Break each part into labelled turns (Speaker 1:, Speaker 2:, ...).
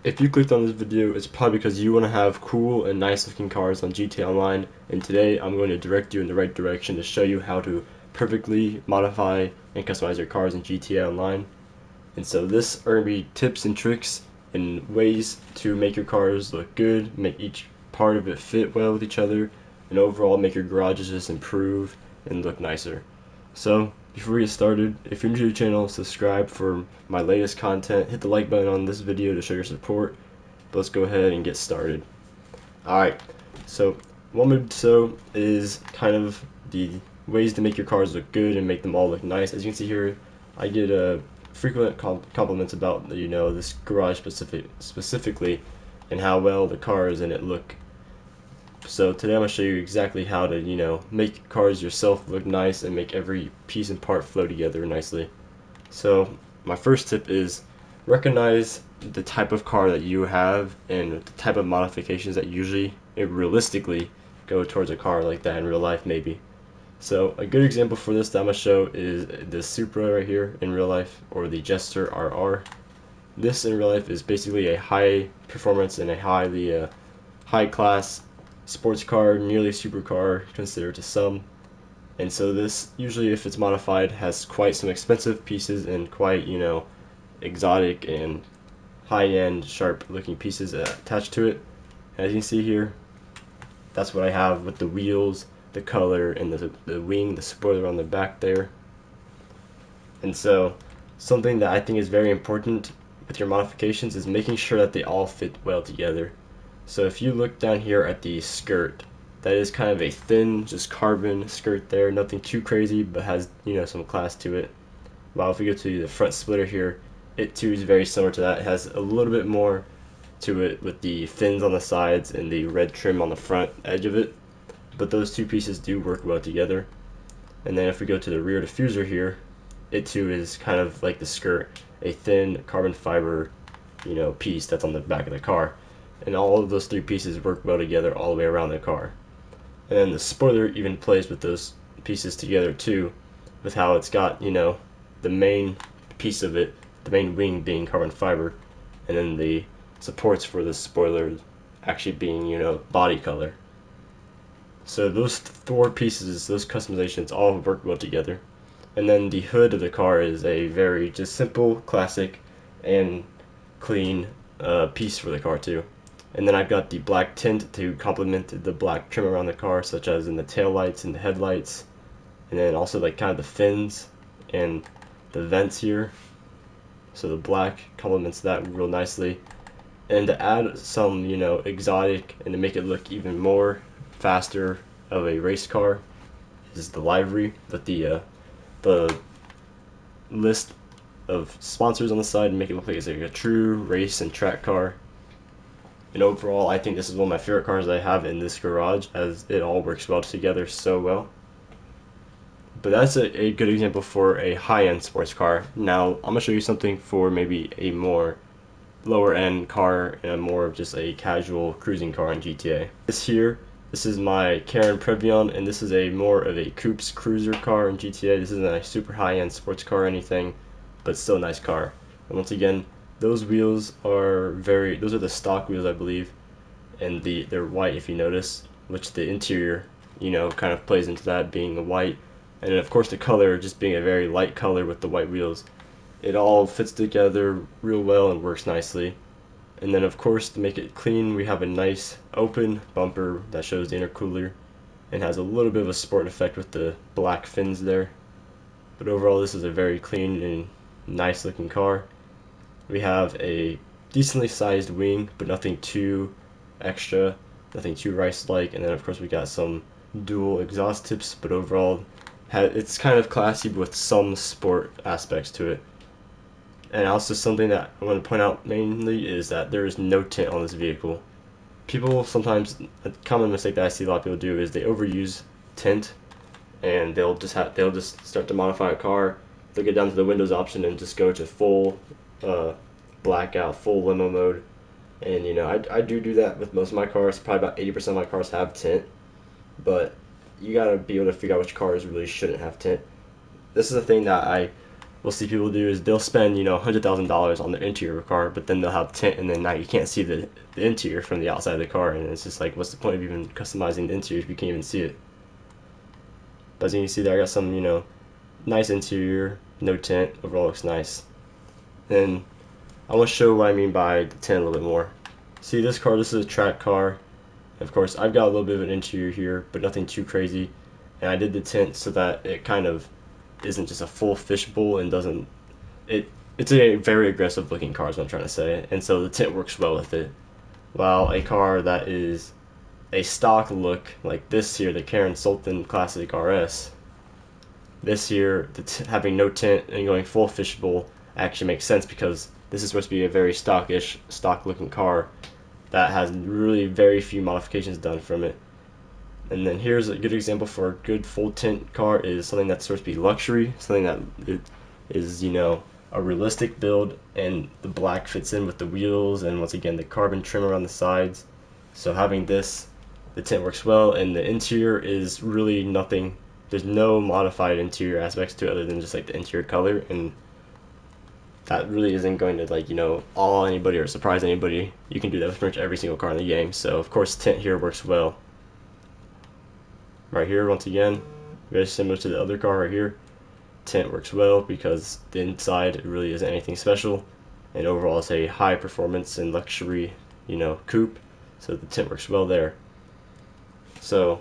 Speaker 1: If you clicked on this video, it's probably because you want to have cool and nice looking cars on GTA Online, and today I'm going to direct you in the right direction to show you how to perfectly modify and customize your cars in GTA Online. And so this are going to be tips and tricks and ways to make your cars look good, make each part of it fit well with each other, and overall make your garages just improve and look nicer. So before we get started, if you're new to the channel, subscribe for my latest content, hit the like button on this video to show your support. But let's go ahead and get started. Alright, so what I'm going to show is kind of the ways to make your cars look good and make them all look nice. As you can see here, I get frequent compliments about this garage specifically and how well the cars in it look. So today I'm going to show you exactly how to make cars yourself look nice and make every piece and part flow together nicely. So my first tip is recognize the type of car that you have and the type of modifications that usually realistically go towards a car like that in real life maybe. So a good example for this that I'm going to show is the Supra right here in real life, or the Jester RR. This in real life is basically a high performance and a high class sports car, nearly supercar considered to some. And so this, usually if it's modified, has quite some expensive pieces and quite, exotic and high-end, sharp-looking pieces attached to it. As you can see here, that's what I have with the wheels, the color, and the wing, the spoiler on the back there. And so something that I think is very important with your modifications is making sure that they all fit well together. So if you look down here at the skirt, that is kind of a thin, just carbon skirt there, nothing too crazy, but has, some class to it. While if we go to the front splitter here, it too is very similar to that. It has a little bit more to it with the fins on the sides and the red trim on the front edge of it, but those two pieces do work well together. And then if we go to the rear diffuser here, it too is kind of like the skirt, a thin carbon fiber, piece that's on the back of the car. And all of those three pieces work well together all the way around the car. And then the spoiler even plays with those pieces together too, with how it's got, the main piece of it, the main wing being carbon fiber, and then the supports for the spoiler actually being, body color. So those four pieces, those customizations all work well together. And then the hood of the car is a very just simple, classic, and clean piece for the car too. And then I've got the black tint to complement the black trim around the car, such as in the tail lights and the headlights, and then also like kind of the fins and the vents here. So the black complements that real nicely. And to add some, exotic and to make it look even more faster of a race car is the livery with the list of sponsors on the side and make it look like it's like a true race and track car. And overall, I think this is one of my favorite cars I have in this garage, as it all works well together so well. But that's a good example for a high-end sports car. Now, I'm going to show you something for maybe a more lower-end car and a more of just a casual cruising car in GTA. This is my Karen Previon, and this is a more of a Coupe's cruiser car in GTA. This isn't a super high-end sports car or anything, but still a nice car. And once again, those wheels are those are the stock wheels, I believe, and they're white if you notice, which the interior, kind of plays into that being white. And then of course the color just being a very light color with the white wheels. It all fits together real well and works nicely. And then of course, to make it clean, we have a nice open bumper that shows the intercooler and has a little bit of a sport effect with the black fins there. But overall, this is a very clean and nice looking car. We have a decently sized wing, but nothing too extra, nothing too race-like. And then of course we got some dual exhaust tips, but overall it's kind of classy with some sport aspects to it. And also something that I want to point out mainly is that there is no tint on this vehicle. People sometimes, a common mistake that I see a lot of people do is they overuse tint, and they'll just start to modify a car. They'll get down to the Windows option and just go to full blackout, full limo mode. And I do that with most of my cars. Probably about 80% of my cars have tint, but you gotta be able to figure out which cars really shouldn't have tint. This is a thing that I we'll see people do is they'll spend, you know, $100,000 on the interior of a car, but then they'll have tint, and then now you can't see the interior from the outside of the car, and it's just like, what's the point of even customizing the interior if you can't even see it? But as you can see there, I got some, you know, nice interior, no tint, overall looks nice. And I want to show what I mean by the tint a little bit more. See this car, this is a track car. Of course, I've got a little bit of an interior here, but nothing too crazy. And I did the tint so that it kind of isn't just a full fishbowl and doesn't, it's a very aggressive looking car is what I'm trying to say. And so the tint works well with it. While a car that is a stock look like this here, the Karen Sultan Classic RS, this here, having no tint and going full fishbowl actually makes sense because this is supposed to be a very stockish, stock looking car that has really very few modifications done from it. And then here's a good example for a good full tint car is something that's supposed to be luxury, something that is, you know, a realistic build, and the black fits in with the wheels and once again the carbon trim around the sides. So having this, the tint works well, and the interior is really nothing. There's no modified interior aspects to it other than just like the interior color, and that really isn't going to, like, you know, awe anybody or surprise anybody. You can do that with pretty much every single car in the game. So of course tint here works well. Right here, once again, very similar to the other car right here. Tint works well because the inside really isn't anything special, and overall it's a high performance and luxury, you know, coupe. So the tint works well there. So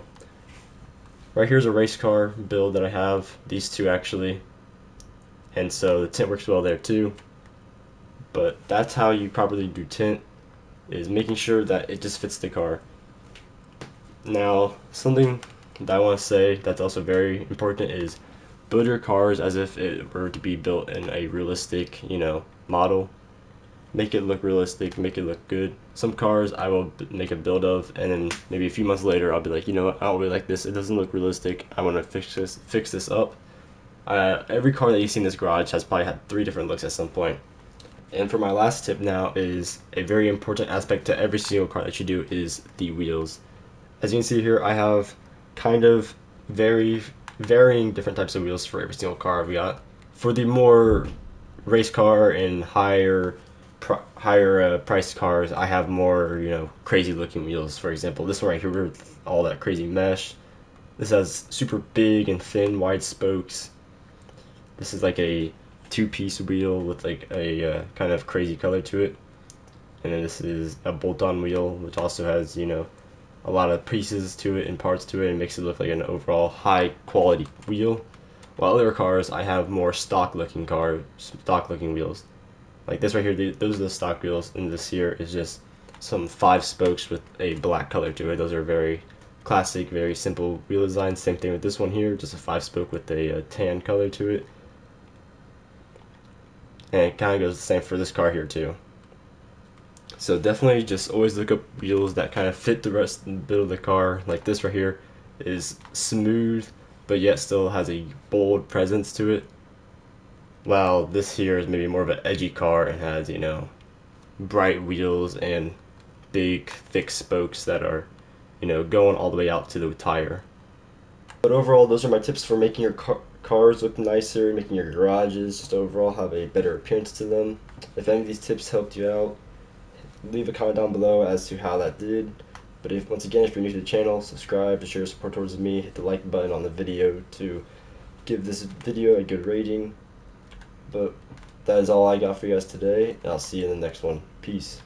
Speaker 1: right here's a race car build that I have, these two actually, and so the tint works well there too. But that's how you properly do tint, is making sure that it just fits the car. Now, something that I want to say that's also very important is build your cars as if it were to be built in a realistic, you know, model. Make it look realistic, make it look good. Some cars I will make a build of, and then maybe a few months later I'll be like, you know what, I don't really like this. It doesn't look realistic. I want to fix this up. Every car that you see in this garage has probably had 3 different looks at some point. And for my last tip now is a very important aspect to every single car that you do is the wheels. As you can see here, I have kind of varying different types of wheels for every single car we got. For the more race car and higher priced cars, I have more, you know, crazy looking wheels. For example, this one right here with all that crazy mesh. This has super big and thin wide spokes. This is like a 2-piece wheel with like a kind of crazy color to it. And then this is a bolt-on wheel which also has, you know, a lot of pieces to it and parts to it, and makes it look like an overall high quality wheel. While other cars, I have more stock looking wheels. Like this right here, those are the stock wheels, and this here is just some 5 spokes with a black color to it. Those are very classic, very simple wheel design. Same thing with this one here, just a 5-spoke with a tan color to it. And it kind of goes the same for this car here too. So definitely just always look up wheels that kind of fit the rest of the build of the car. Like this right here is smooth, but yet still has a bold presence to it. While this here is maybe more of an edgy car and has, you know, bright wheels and big thick spokes that are, you know, going all the way out to the tire. But overall, those are my tips for making your cars look nicer, making your garages just overall have a better appearance to them. If any of these tips helped you out, leave a comment down below as to how that did. But once again, if you're new to the channel, subscribe to show your support towards me. Hit the like button on the video to give this video a good rating. But that is all I got for you guys today, and I'll see you in the next one. Peace.